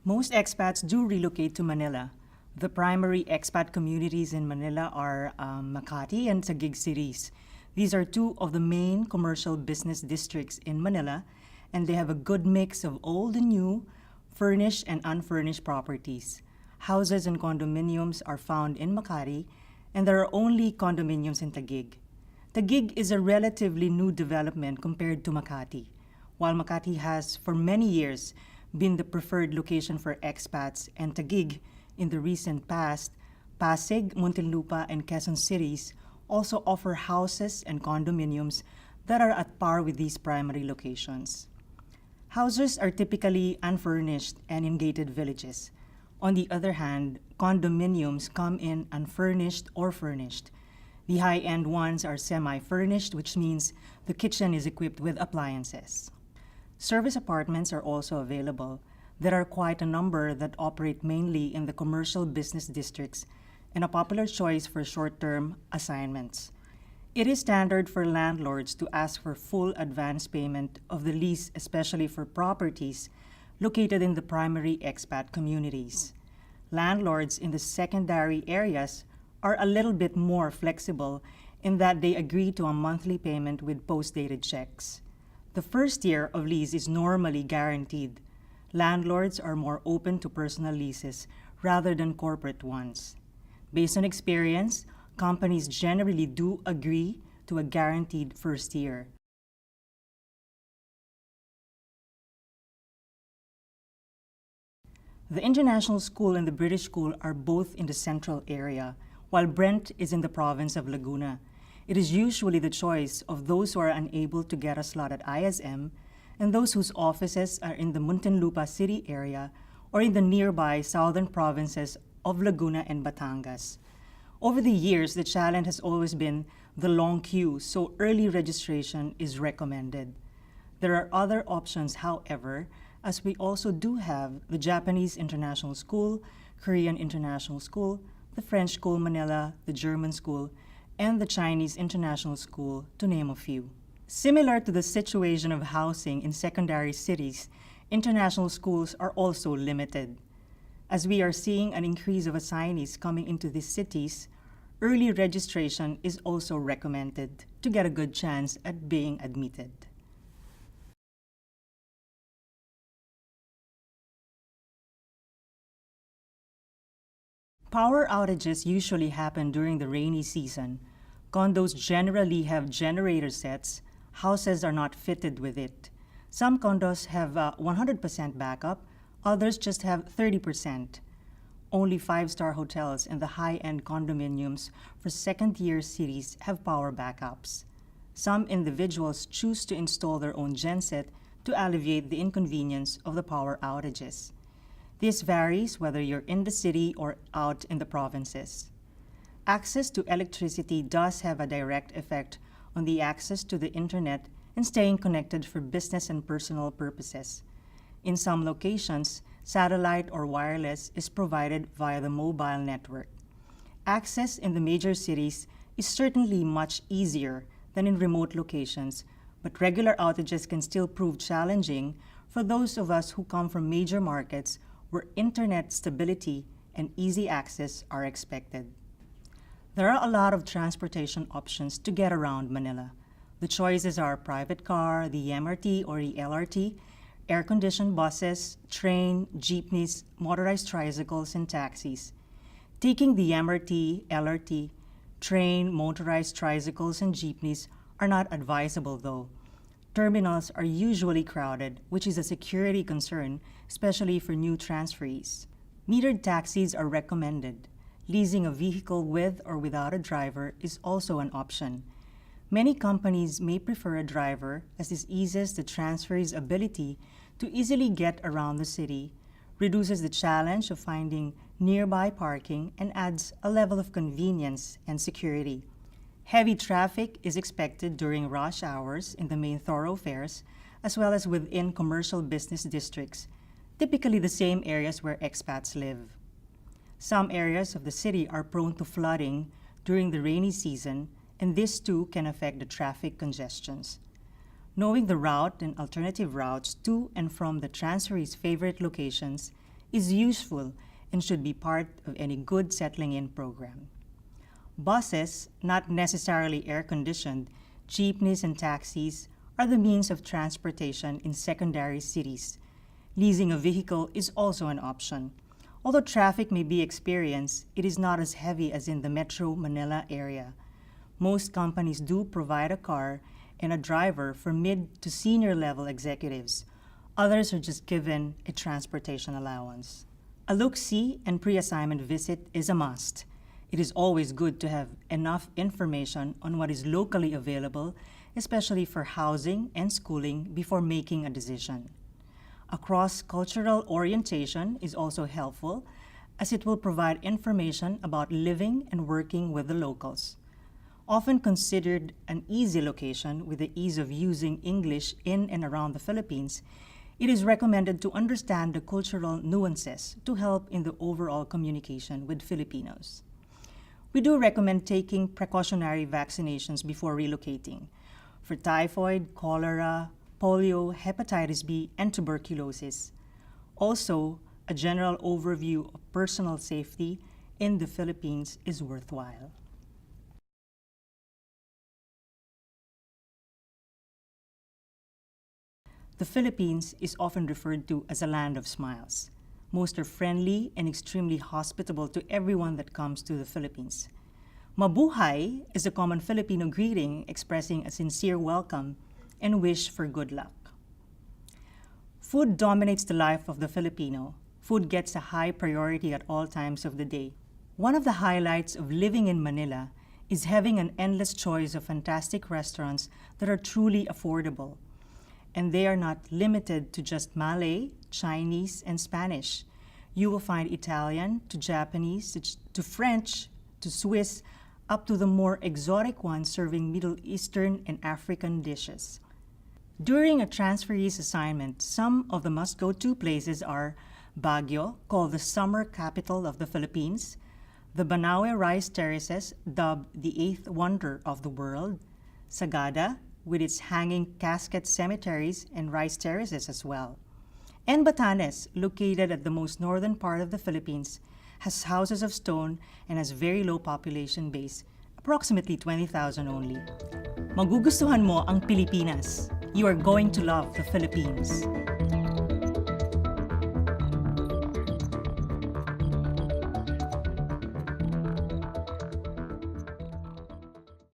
Most expats do relocate to Manila. The primary expat communities in Manila are Makati and Taguig cities. These are two of the main commercial business districts in Manila, and they have a good mix of old and new, furnished and unfurnished properties. Houses and condominiums are found in Makati, and there are only condominiums in Taguig. Taguig is a relatively new development compared to Makati. While Makati has for many years been the preferred location for expats, and Taguig, in the recent past, Pasig, Muntinlupa, and Quezon cities also offer houses and condominiums that are at par with these primary locations. Houses are typically unfurnished and in gated villages. On the other hand, condominiums come in unfurnished or furnished. The high-end ones are semi-furnished, which means the kitchen is equipped with appliances. Service apartments are also available. There are quite a number that operate mainly in the commercial business districts and a popular choice for short-term assignments. It is standard for landlords to ask for full advance payment of the lease, especially for properties located in the primary expat communities. Landlords in the secondary areas are a little bit more flexible in that they agree to a monthly payment with post-dated checks. The first year of lease is normally guaranteed. Landlords are more open to personal leases rather than corporate ones. Based on experience, companies generally do agree to a guaranteed first year. The International School and the British School are both in the central area, while Brent is in the province of Laguna. It is usually the choice of those who are unable to get a slot at ISM and those whose offices are in the Muntinlupa city area or in the nearby southern provinces of Laguna and Batangas. Over the years, the challenge has always been the long queue, so early registration is recommended. There are other options, however, as we also do have the Japanese International School, Korean International School, the French School Manila, the German School, and the Chinese International School, to name a few. Similar to the situation of housing in secondary cities, international schools are also limited. As we are seeing an increase of assignees coming into these cities, early registration is also recommended to get a good chance at being admitted. Power outages usually happen during the rainy season. Condos generally have generator sets. Houses are not fitted with it. Some condos have 100% backup, others just have 30%. Only 5-star hotels and the high-end condominiums for second-tier cities have power backups. Some individuals choose to install their own genset to alleviate the inconvenience of the power outages. This varies whether you're in the city or out in the provinces. Access to electricity does have a direct effect on the access to the internet and staying connected for business and personal purposes. In some locations, satellite or wireless is provided via the mobile network. Access in the major cities is certainly much easier than in remote locations, but regular outages can still prove challenging for those of us who come from major markets where internet stability and easy access are expected. There are a lot of transportation options to get around Manila. The choices are private car, the MRT or the LRT, air-conditioned buses, train, jeepneys, motorized tricycles, and taxis. Taking the MRT, LRT, train, motorized tricycles, and jeepneys are not advisable though. Terminals are usually crowded, which is a security concern, especially for new transferees. Metered taxis are recommended. Leasing a vehicle with or without a driver is also an option. Many companies may prefer a driver as this eases the transferee's ability to easily get around the city, reduces the challenge of finding nearby parking, and adds a level of convenience and security. Heavy traffic is expected during rush hours in the main thoroughfares, as well as within commercial business districts, typically the same areas where expats live. Some areas of the city are prone to flooding during the rainy season, and this too can affect the traffic congestions. Knowing the route and alternative routes to and from the transferees' favorite locations is useful and should be part of any good settling-in program. Buses, not necessarily air-conditioned, jeepneys and taxis are the means of transportation in secondary cities. Leasing a vehicle is also an option. Although traffic may be experienced, it is not as heavy as in the Metro Manila area. Most companies do provide a car and a driver for mid to senior level executives. Others are just given a transportation allowance. A look-see and pre-assignment visit is a must. It is always good to have enough information on what is locally available, especially for housing and schooling, before making a decision. A cross-cultural orientation is also helpful, as it will provide information about living and working with the locals. Often considered an easy location with the ease of using English in and around the Philippines, it is recommended to understand the cultural nuances to help in the overall communication with Filipinos. We do recommend taking precautionary vaccinations before relocating for typhoid, cholera, polio, hepatitis B, and tuberculosis. Also, a general overview of personal safety in the Philippines is worthwhile. The Philippines is often referred to as a land of smiles. Most are friendly and extremely hospitable to everyone that comes to the Philippines. Mabuhay is a common Filipino greeting expressing a sincere welcome and wish for good luck. Food dominates the life of the Filipino. Food gets a high priority at all times of the day. One of the highlights of living in Manila is having an endless choice of fantastic restaurants that are truly affordable. And they are not limited to just Malay, Chinese, and Spanish. You will find Italian to Japanese to French to Swiss, up to the more exotic ones serving Middle Eastern and African dishes. During a transferees assignment, some of the must-go-to places are Baguio, called the summer capital of the Philippines, the Banaue Rice Terraces, dubbed the eighth wonder of the world, Sagada, with its hanging casket cemeteries and rice terraces as well. And Batanes, located at the most northern part of the Philippines, has houses of stone and has very low population base, approximately 20,000 only. Magugustuhan mo ang Pilipinas. You are going to love the Philippines.